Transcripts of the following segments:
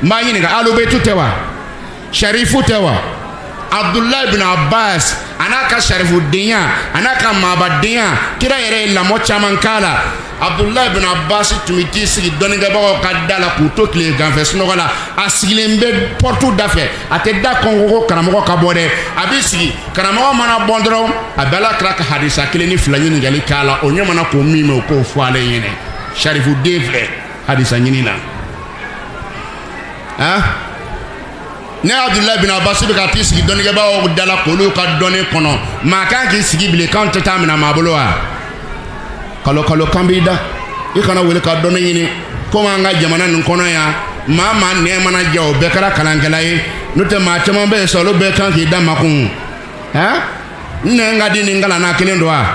m'a ɲininka Alubetu tɛ wa Sharifu tɛ wa Abdullah ibn Abbas ana ka Sharifu denya ana ka Mabadenya kira yɛrɛ ye lamɔ caman k'a la Abdullah ibn Abbas tun bɛ t'i sigi dɔnnibagaw ka da la k'u to tile ganfɛ sunɔgɔ la a sigilen bɛ porte da fɛ a tɛ da kɔn ko karamɔgɔ ka bɔ dɛ a bɛ sigi karamɔgɔ mana bɔ dɔrɔn a bɛ Ala kira ka hadisa 1 ni 2 ɲininkali k'a la o ɲɛ mana k'o min mɛn o k'o fɔ ale ɲɛna Sharifu den filɛ hadisa ɲini na ne Abdullah ibn Abbas bɛ ka t'i sigi dɔnnibagaw da la k'olu ka dɔnni kɔnɔ maa kan k'i sigi bilen k'anw tɛ taa minɛ maa bolo wa kalo kan b'i da i kana wele ka dɔnni ɲini komi an ka jamana nin kɔnɔ yan maa nɛɛ mana ja o bɛɛ kɛra kalankɛla ye n'o tɛ maa caman bɛ yen sa olu bɛɛ kan k'i da makun n nɛ ka di ni n kalanna kelen don wa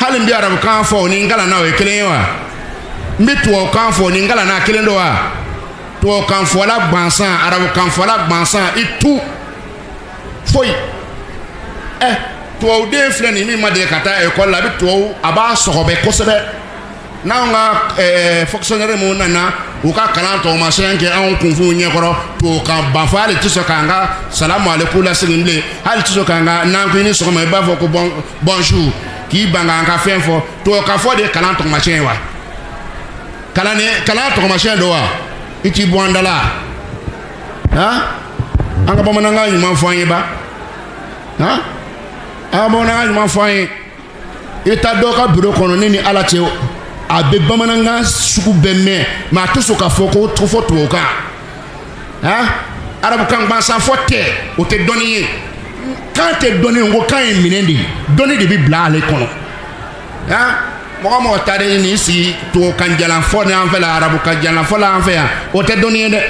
hali n bɛ arabukan fɔ ni n kalanna o ye kelen ye wa n bɛ tubabukan fɔ ni n kalanna kelen don wa tubabukan fɔla gansan arabukan fɔla gansan i tu foyi tubabuden filɛ nin min ma deli ka taa ekɔli la a bɛ tubabu a b'a sɔgɔbɛ kosɛbɛ n'anw ka fonctionnaire minnu nana u ka kalan tɔgɔmasɛn kɛ anw kunfuw ɲɛkɔrɔ tubabukan banfɔ hali tɛ sɔn k'an ka salamu aleykum lasegin bilen hali tɛ sɔn k'an ka n'an ko i ni sɔgɔma i b'a fɔ ko bonjour k'i ban k'an ka fɛn fɔ tubabukan fɔ de ye kalan tɔgɔmasɛn ye wa kalan tɔgɔmasɛn don wa i t'i bɔ an da la an ka bamanankan ɲuman fɔ an ye ba an ka bamanankan ɲuman fɔ an ye i ta dɔ ka bureau kɔnɔ ne ni Ala cɛ a bɛ bamanankan sugu bɛɛ mɛn mais a tɛ sɔn k'a fɔ ko fɔ tubabukan arabukan gansan fɔ tɛ o tɛ dɔnni ye kan tɛ dɔnni ye ko kan ye minɛn de ye dɔnni de bɛ bila ale kɔnɔ mɔgɔ taara ni sigi tubabukan jalan fɔ ni an fɛ la arabukan jalan fɔ la an fɛ yan o tɛ dɔnni ye dɛ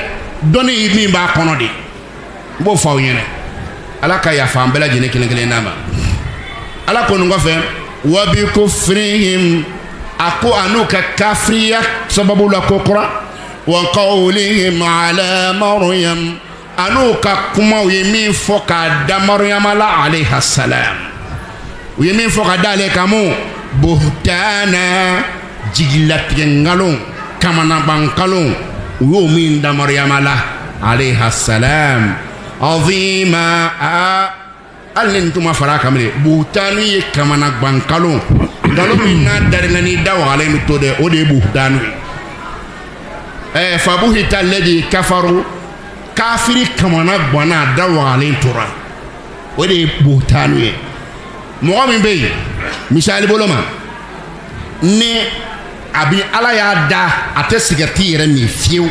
dɔnni ye min b'a kɔnɔ de n b'o fɔ aw ɲɛna Ala ka yafa an bɛɛ lajɛlen kelen kelen n'a ma Ala ko nin kɔfɛ wa bi kufrihim a ko a n'u ka kafiriya sababu la ko kura wa qawlihim ala Maryam a n'u ka kumaw ye min fɔ k'a da Maryama la alayha salam u ye min fɔ ka da ale kan mun buhtana jigilatigɛ nkalon kamanaban nkalon u y'o min da Maryama la alayha salam azima hali ni tuma fara kan bilen buhtanu ye kamanaban nkalon nkalon min n'a darila ni da wagalen bɛ to dɛ o de ye buhtanu ye fabuhita alladhi kafaru kafiri kamana ganna da wagalen tora o de ye buhtanu ye mɔgɔ min bɛ yen misali bolo ma ni a bi Ala y'a da a tɛ sigɛriti yɛrɛ min fiyewu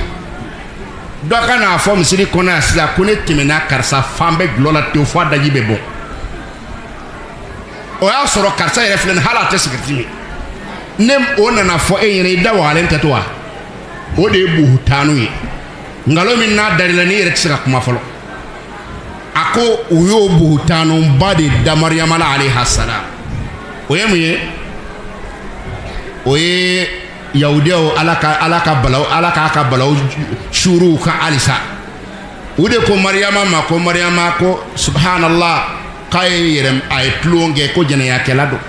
dɔ ka n'a fɔ misiri kɔnɔ yan sisan ko ne tɛmɛna karisa fan bɛɛ gulɔ la ten fɔ a daji bɛ bɔ o y'a sɔrɔ karisa yɛrɛ filɛ nin hali a tɛ sigɛriti min ne o nana fɔ e ɲɛna i da wagalen tɛ to wa o de ye buhutanu ye nkalon min n'a darila ni yɛrɛ tɛ se ka kuma fɔlɔ a ko u y'o buhutanuba de da Maryama la alayha salam o ye mun ye o ye yahudiyaw Ala k'a ka balaw suruw kan halisa u de ko Maryama ma ko Maryama ko subhanallah k'a ye a ye tulon kɛ ko jɛnɛyakɛla don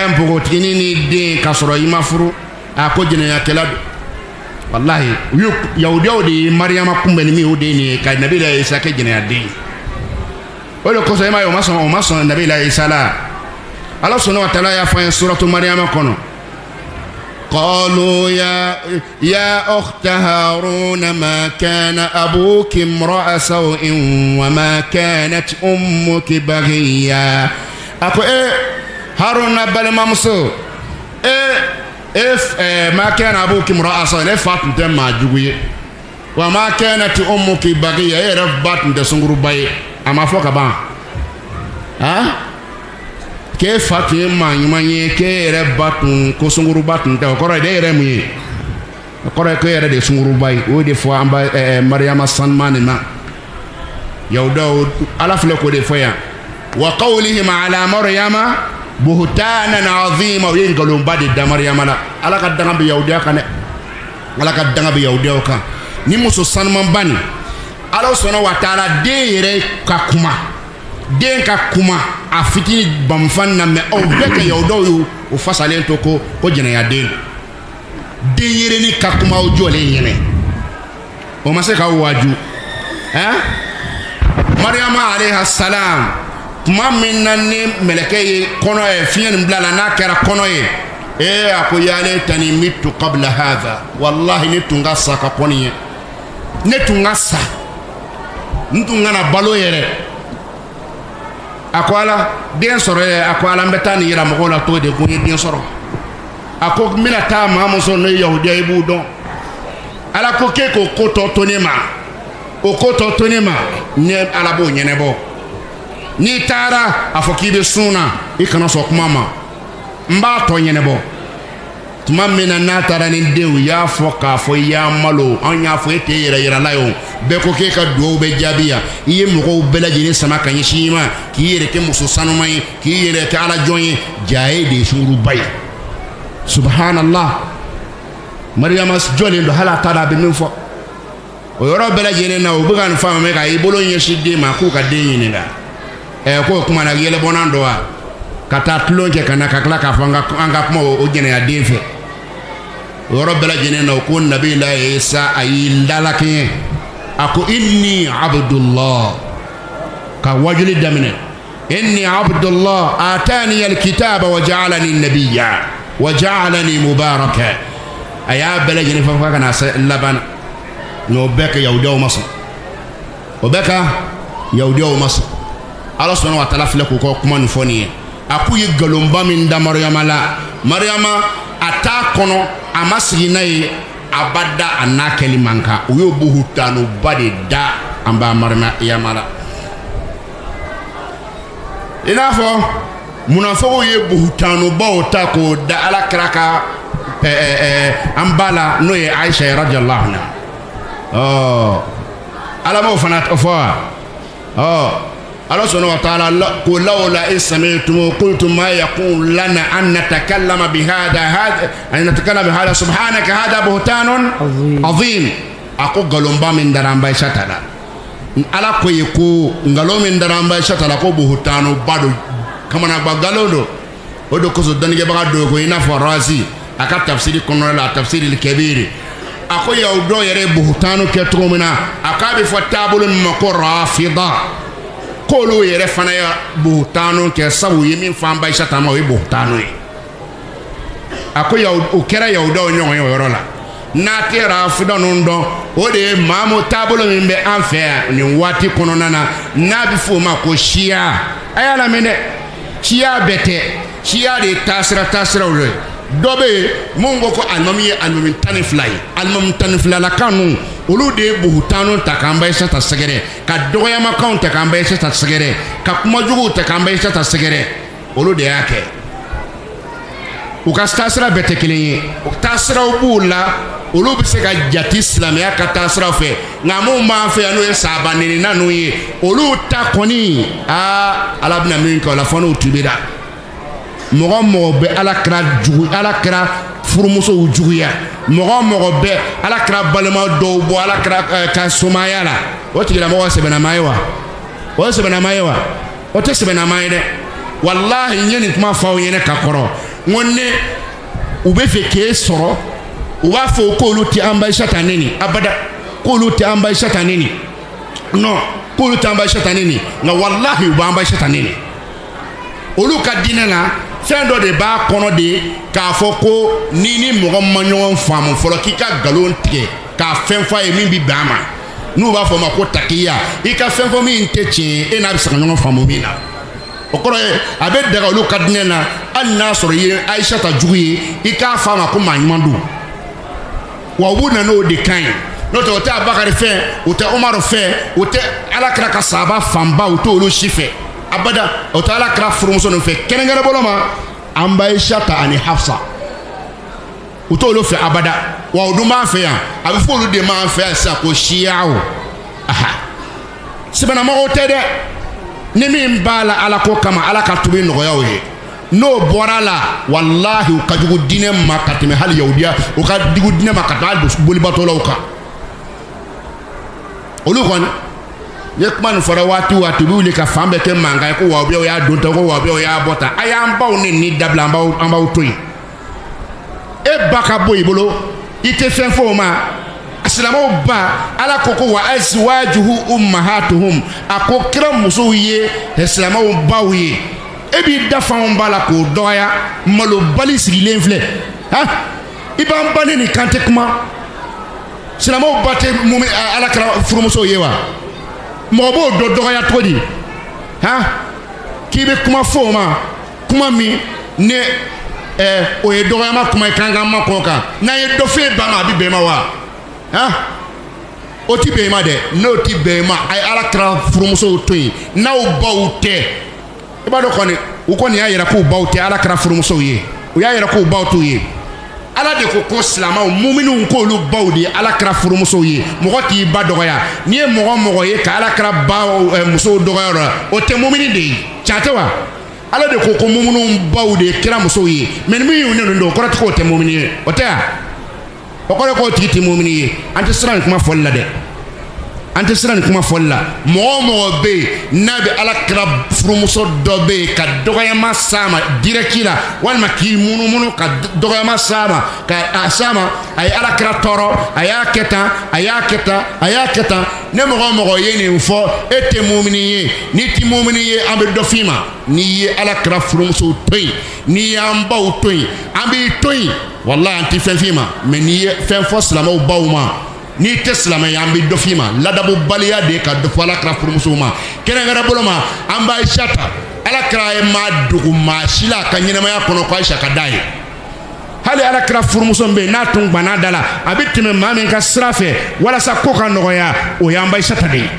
npogotiginin ni den k'a sɔrɔ i ma furu a ko jɛnɛyakɛla don wallahi yahudiyaw de ye Maryama kunbɛn ni min o de ye nin ye ka Nabila Isa kɛ jɛnɛyaden o de kosɔn i m'a ye o ma sɔn Nabila Isa la Ala subhanahu wa ta'ala y'a fɔ an ye suratu Maryama kɔnɔ قالوا يا أخت هارون ما كان أبوك امرأ سوء وما كانت أمك بغيا أكو هارون بل ممسو ما كان أبوك امرأ سوء فاتن تما جوي وما كانت أمك بغيا رفبات ندسنغرو باي أما فوق بان ke fatu ma nyumanye ke ere batun ko sunguru batun ta ko de ere mu ko ko ere de sunguru bay o de fo amba Maryama sanmane ma yawdaw ala fle ko de fo ya wa qawlihim ala Maryama buhtanan azima wa yingalum badi da Maryama la ala ka danga bi yawdiya kan ala ka danga bi yawdiya kan ni muso sanman bani ala subhanahu wa ta'ala de ere ka kuma den ka kuma a fitini bamfan na me aw bɛɛ ka yahudaw y'o fasalen to ko jɛnɛyaden denyere ni kakuma o jole yene o ma se ka waju Maryam alayha salam kuma min nan ni meleke kono e fiyen blala na kera kono e ako yale tani mitu qabla hadha wallahi ni tunga saka poni ne tunga sa ntunga na balo yere akwala den soro akwala mbetani yira mo la to de ko den soro ako mina ta ma mo so no yahudiya ibu don ala ko ke ko koto tonema o koto tonema ne ala bo nyene bo ni tara afokibe suna ikana so kuma mba to nyene bo tuma mina na tara ni dewu ya foka fo ya malo anya fo ete yira layo be ko ke ka do be jabiya iye mo ko bela jini sama kan yishima ki yere ke muso sanumai ki yere ke ala joyi jaye de shuru bay subhanallah Maryam jole ndo hala tada be min fo o yoro bela jini na o bugan fama me ka ibolo nyeshi de ma ku ka de yini la ko kuma na yele bonando wa kata tlonje kana kakla ka fanga anga kuma o jene ya defe yoro bela jini na ko nabi la Isa ayi dalake ako inni abdullah ka wajuli damine inni abdullah atani alkitaba wa ja'alani nabiyya wa ja'alani mubaraka aya bela jini fa kana labana no beka yawdaw masa o beka yawdaw masa Allah subhanahu wa ta'ala file ko kuma nu foni akuyi galomba min da Maryama la Maryama ata kono amasi nayi abada anakeli manka uyo buhutanu bade da amba Maryama yamala inafo munafo ye buhutanu bawta ko da ala kraka ambala no ye Aisha radhiyallahu anha ala mo fanat ofa Allah subhanahu wa ta'ala qul lawla ismi'tum qultum ma yakun lana an natakallama bihadha an natakallama bihadha subhanaka hadha buhtanun azim ako galomba min daramba shatala ala ko yiko ngalom min daramba shatala ko buhtanu bado kama na bagalodo odo ko so danige baga do ko ina farazi aka tafsiri kono la tafsiri al-kabir ako yawdo yere buhtanu ke tromina aka bi fatabulun maqra fida kolo yere fana ya buhtanu ke sabu yemi famba ishata ma we buhtanu ako ya o kera ya odo nyon yoro la na tera fida nondo o de mamu tabulo mbe anfe ni wati kono nana na bi fu ma ko shia ayala mene shia bete shia de tasra ule dobe mungo ko almami tanifly la kanu olu de buhutanu takamba isa ta segere ka doyama kan takamba isa ta segere ka kuma jugu takamba isa ta segere olu de yake ukastasra bete kilinyi uktasra ubula olu bi se ka jati islamia ka tasra fe ngamu ma fe anu esaba nini nanu ye olu ta koni alabna min ko la fono utubida mogo be alakra jugu alakra furumuso juguya mogo be alakra balma do bo alakra ka somaya la o tigila mogo sebena maiwa o sebena maiwa o te sebena maide wallahi nyeni tuma fawo yene ka koro ngonne ube fe ke soro uba fo ko luti amba shatanini abada ko luti amba shatanini no ko luti amba shatanini na wallahi uba amba shatanini oluka dinana sendo de ba kono de ka foko nini mogo manyon famu folo kika galon tie ka fenfa e min bi bama nu ba fo mako takiya ika fenfo mi nteche e na bisa nyon famu mina okoro abe daga oluka dinana anna soro ye Aisha ta juguye ika fama ko manmandu wa wuna no de kan no to ta Abakar fe o ta Umar fe o ta alakra ka saba famba o to olu shife abada o ta alakra furumuso no fe kenengere boloma amba Aisha ta ani Hafsa o to olu fe abada wa oduma fe ya abi fo olu de ma fe sa ko shiao aha sibana mo o tede ni min bala ala ko kama ala ka tubi no yawo ye no borala wallahi ka jugu dine makatime hal yaudiya o ka jugu dine makata boli batolo ka olu kon yekman fara watu bi ka fambe ke manga ko wa bi ya don to ko wa bi ya bota aya mbaw ni dabla mbaw toyi e baka boy bolo ite fen fo ma asilamaw ba ala koko wa azwajuhu ummahatuhum ako kira muso ye asilamaw baw ye ebi dafan bala ko doya malo bali sigilen filɛ ha iban bani ni kante kuma silamaw bate mumin ala kira furumuso ye wa mɔgɔ b'o dɔ dɔgɔya cogo di ha k'i bɛ kuma fɔ o ma kuma min ne o ye dɔgɔyama kuma ye kan ma kɔn kan n'an ye dɔ f'e ba ma a bɛ bɛn ma wa ha o ti bɛn ma dɛ n'o ti bɛn ma a ye ala kira furumusow to yen n'aw baw tɛ i b'a dɔn kɔni u kɔni y'a yɛrɛ k'u baw tɛ ala kira furumusow ye u y'a yɛrɛ k'u baw t'u ye ala de ko silamaw muminun k'olu baw de ye ala kira furumusow ye mɔgɔ t'i ba dɔgɔya n'i ye mɔgɔ ye ka ala kira baw musow dɔgɔya la o tɛ mumini de ye tiɲɛ tɛ wa ala de ko muminun baw de ye kira musow ye mɛ ni min y'u ne don o kɔrɔ tɛ k'o tɛ mumini ye o tɛ ya o kɔrɔ k'o tigi tɛ mumini ye an tɛ siran nin kuma fɔli la dɛ an tɛ siran nin kuma fɔli la mɔgɔ bɛ yen n'a bɛ ala kira furumuso dɔ bɛ yen ka dɔgɔyama s'a ma direct la walima k'i munumunu ka dɔgɔyama s'a ma ka a s'a ma a ye ala kira tɔɔrɔ a y'a kɛ tan a y'a kɛ tan a y'a kɛ tan ne mɔgɔ ye nin fɔ e tɛ mumini ye n'i tɛ mumini ye an bɛ dɔ f'i ma n'i ye ala kira furumuso to yen n'i y'an baw to yen an b'i to yen walahi an tɛ fɛn f'i ma mɛ n'i ye fɛn fɔ silamɛw baw ma n'i tɛ silamɛ an bɛ dɔ f'i ma ladabu baliya de ka dɔ fɔ ala kira furumusow ma kɛrɛnkɛrɛn bolo ma an b'a Aisha ta ala kira ye maa dogo maa si la a ka ɲɛnamaya kɔnɔ ko Aisha ka d'a ye hali ala kira furumuso bɛ yen n'a tun gbanna da la a bɛ tɛmɛ maa min ka sira fɛ walasa ko ka nɔgɔya o y'an b'a Aisha ta de ye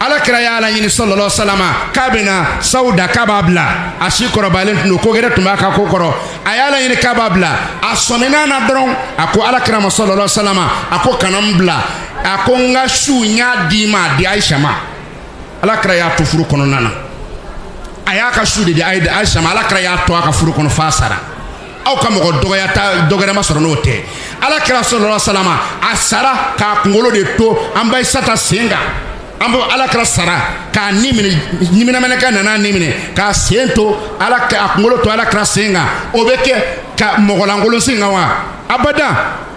ala kira y'a laɲini sallallahu alaihi wasallam k'a bɛna Sauda k'a b'a bila a si kɔrɔbalen tun don ko gɛrɛ tun b'a ka ko kɔrɔ a y'a laɲini k'a b'a bila a sɔmina na dɔrɔn a ko ala kira ma sallallahu alaihi wasallam a ko kana n bila a ko n ka su n y'a di ma a di Aisha ma ala kira y'a to furu kɔnɔna na a y'a ka su de di Aisha ma ala kira y'a to a ka furu kɔnɔ f'a sara aw ka mɔgɔ dɔgɔyama sɔrɔ n'o tɛ ala kira sallallahu alaihi wasallam a sara k'a kunkolo de to an b'a Aisha ta sen kan an bɛ ala kira sara k'a ni minɛ ɲiminamɛnɛkɛ nana ni minɛ k'a sen to a kunkolo to ala kira sen kan o bɛ kɛ ka mɔgɔlankolon sen kan wa abada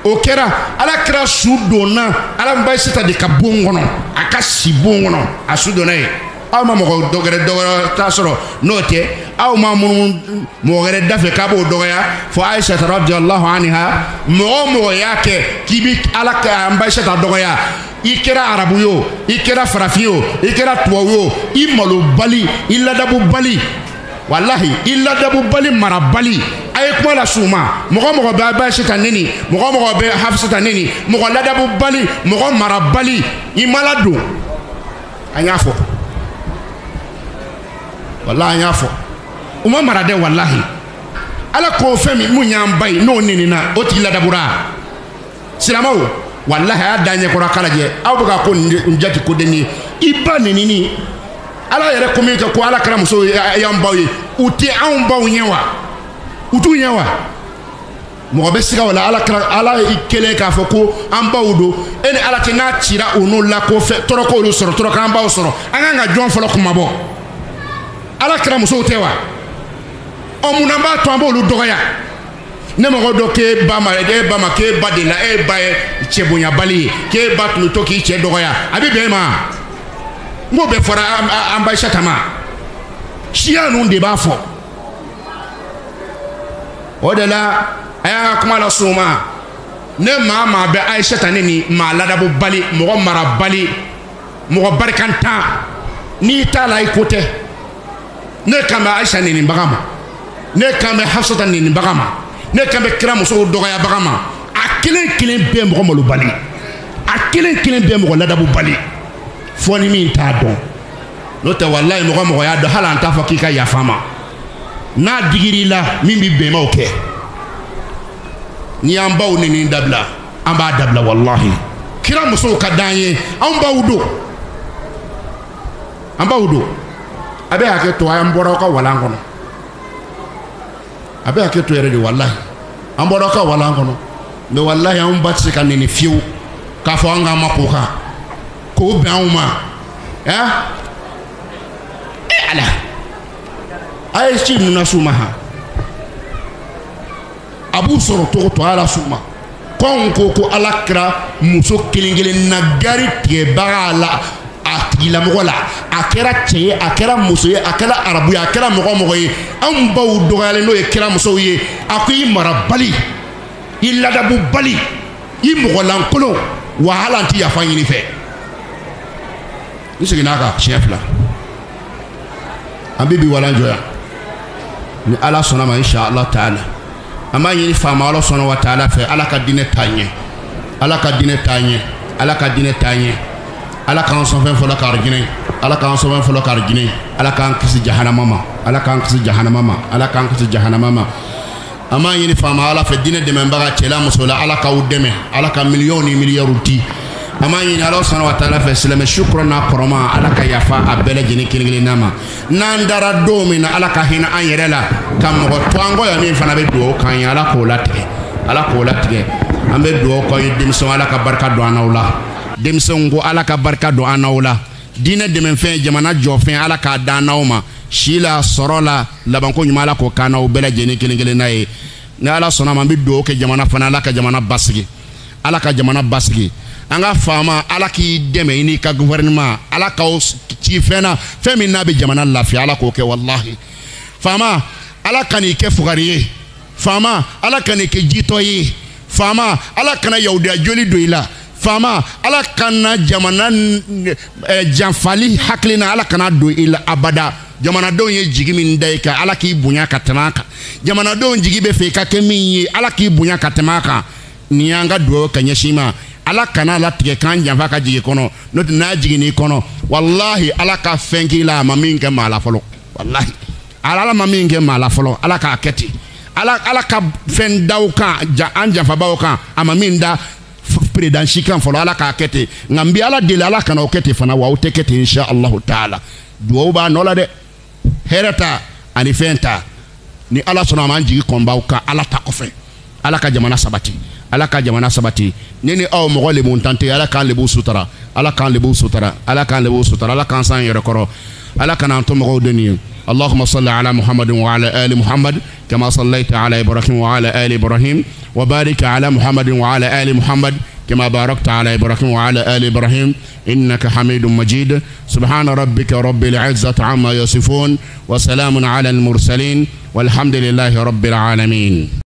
o kɛra ala kira su donna ala b'a Aisha de ka bon kɔnɔ a ka si bon kɔnɔ a su donna ye aw ma mɔgɔ dɔgɔyɛ t'a sɔrɔ n'o tɛ aw ma minnu mɔgɔ wɛrɛ da fɛ k'a b'o dɔgɔya fɔ Aisha radiyallahu anha mɔgɔ y'a kɛ k'i bi ala ka an b'a Aisha dɔgɔya i kɛra arabu ye o i kɛra farafin ye o i kɛra tubabu ye o i malo bali i ladabu bali walahi i ladabu bali mara bali a ye kuma la s'u ma mɔgɔ bɛ Aisha ta neni mɔgɔ bɛ Hafsa ta neni mɔgɔ ladabu bali mɔgɔ mara bali i ma ladon an y'a fɔ walahi an y'a fɔ u ma mara dɛ walahi ala ko fɛn min mun y'an ba ye n'o nenina o tigi ladabura silamɛw walahi a y'a da ɲɛkɔrɔ k'a lajɛ aw bɛ ka ko nin jati ko den ye i ba nenini ala yɛrɛ ko min kɛ ko ala kɛra muso y'an baw ye u tɛ anw baw ɲɛ wa u t'u ɲɛ wa mɔgɔ bɛ siga o la ala kelen k'a fɔ ko an baw don e ni ala cɛ n'a cira u n'u la ko tɔɔrɔ k'olu sɔrɔ tɔɔrɔ k'an baw sɔrɔ an kan ka jɔn fɔlɔ kuma bɔ ala kɛra musow tɛ wa ɔ munna b'a to an b'olu dɔgɔya ne mɔgɔ dɔ k'e ba ma k'e ba de la e ba ye cɛ bonyabali ye k'e ba tun bɛ to k'i cɛ dɔgɔya a bɛ bɛn e ma n k'o bɛɛ fɔra an ba Aisha ta ma siya ninnu de b'a fɔ o de la a y'an ka kuma la s'u ma ne maa bɛ Aisha ta ne ni maa ladabu bali mɔgɔ mara bali mɔgɔ barikantan n'i t'a la i ko tɛ ne kan bɛ Aisha nenibaga ma ne kan bɛ Hafsa ta nenibaga ma ne kan bɛ kira musow dɔgɔyabaga ma a kelen bɛɛ mɔgɔ malo bali a kelen bɛɛ mɔgɔ ladabu bali fɔ ni min t'a dɔn n'o tɛ walahi mɔgɔ y'a dɔn hali an t'a fɔ k'i ka yafa ma n'a digir'i la min bɛ bɛnbaw kɛ n'i y'an baw neni dabila an b'a dabila walahi kira musow ka d'an ye anw baw don a bɛ hakɛ to an bɔra aw ka walan kɔnɔ a bɛ hakɛ to yɛrɛ de walahi an bɔra aw ka walan kɔnɔ mɛ walahi anw ba tɛ se ka neni fiyewu k'a fɔ an k'an ma k'o kan k'o bɛn anw ma ala a ye ci ninnu na s'u ma han a b'u sɔrɔ cogo to ala s'u ma kon ko ala kira muso kelen na gari tigɛ baga la a tigila mɔgɔ la a kɛra cɛ ye a kɛra muso ye a kɛra arabu ye a kɛra mɔgɔ ye anw baw dɔgɔyalen n'o ye kira musow ye a ko i mara bali i ladabu bali i mɔgɔ lankolon wa hali an ti yafa ɲini fɛ n seginna kan siɲɛ 2 an bɛ bi walan jɔ yan ni ala sɔnna ma insha Allah taala an b'a ɲini faama ala sɔnna wa taala fɛ ala ka diinɛ taa ɲɛ ala ka diinɛ taa ɲɛ ala ka diinɛ taa ɲɛ ala k'an sɔn fɛn fɔlɔ ka arjinɛ ala k'an sɔn fɛn fɔlɔ ka arjinɛ ala k'an kisi jahanama ma ala k'an kisi jahanama ma ala k'an kisi jahanama ma an b'a ɲini faama ala fɛ diinɛ dɛmɛbaga cɛla muso la ala k'aw dɛmɛ ala ka miliyɔn ni miliyɔriw di an b'a ɲini ala sɔnna wa taala fɛ silamɛ sukura n'a kɔrɔma ala ka yafa a bɛɛ lajɛlen kelen-kelenna ma n'an dara don min na ala ka hinɛ an yɛrɛ la ka mɔgɔ to an kɔ yan min fana bɛ dugawu k'an ye ala k'o latigɛ ala k'o latigɛ an bɛ dugawu k'aw ye denmisɛnw ala ka barika don an n'aw la denmisɛnw ko ala ka barika don an n'aw la diinɛ dɛmɛfɛn jamana jɔfɛn ala k'a da n'aw ma si la sɔrɔ la labanko ɲuman ala k'o k'an n'aw bɛɛ lajɛlen kelen-kelenna ye ni ala sɔnna ma an bɛ dugawu kɛ jamana fana ala ka jamana basigi ala ka jamana basigi an ka faama ala k'i dɛmɛ i n'i ka gouvernement ala k'aw ci fɛn na fɛn min n'a bɛ jamana lafiya ala k'o kɛ wallahi faama ala ka n'i kɛ fugari ye faama ala ka n'i kɛ jitɔ ye faama ala kana yahudiya joli don i la faama ala kana jamana janfali hakilina ala kana don i la abada jamanadenw ye jigi min da i kan ala k'i bonya ka tɛmɛ a kan jamanadenw jigi bɛ fɛ i ka kɛ min ye ala k'i bonya ka tɛmɛ a kan nin y'an ka dugawu ka ɲɛsin ma ala kana latigɛ k'an janfa ka jigin kɔnɔ n'o tɛ n'a jiginn'i kɔnɔ wallahi ala ka fɛn k'i la a ma min kɛ maa la fɔlɔ wallahi ala ma min kɛ maa la fɔlɔ ala k'a kɛ ten ala ka fɛn daw kan an janfabaw kan a ma min da président si kan fɔlɔ ala k'a kɛ ten nka n bɛ ala deli ala kana o kɛ ten fana wa o tɛ kɛ ten insha Allahu taala duwawu b'a nɔ la dɛ hɛrɛ ta ani fɛn ta ni ala sɔnna a ma an jigi kɔnbaw kan ala ta kɔfɛ ala ka jamana sabati ala ka jamana sabati ne ni aw mɔgɔ lebu tante ala k'an lebu sutara ala k'an lebu sutara ala k'an lebu sutara ala k'an san yɛrɛ kɔrɔ ala kana an to mɔgɔw den ye اللهم صل على محمد وعلى آل محمد كما صليت على إبراهيم وعلى آل إبراهيم وبارك على محمد وعلى آل محمد كما باركت على إبراهيم وعلى آل إبراهيم إنك حميد مجيد سبحان ربك رب العزة عما يصفون وسلام على المرسلين والحمد لله رب العالمين.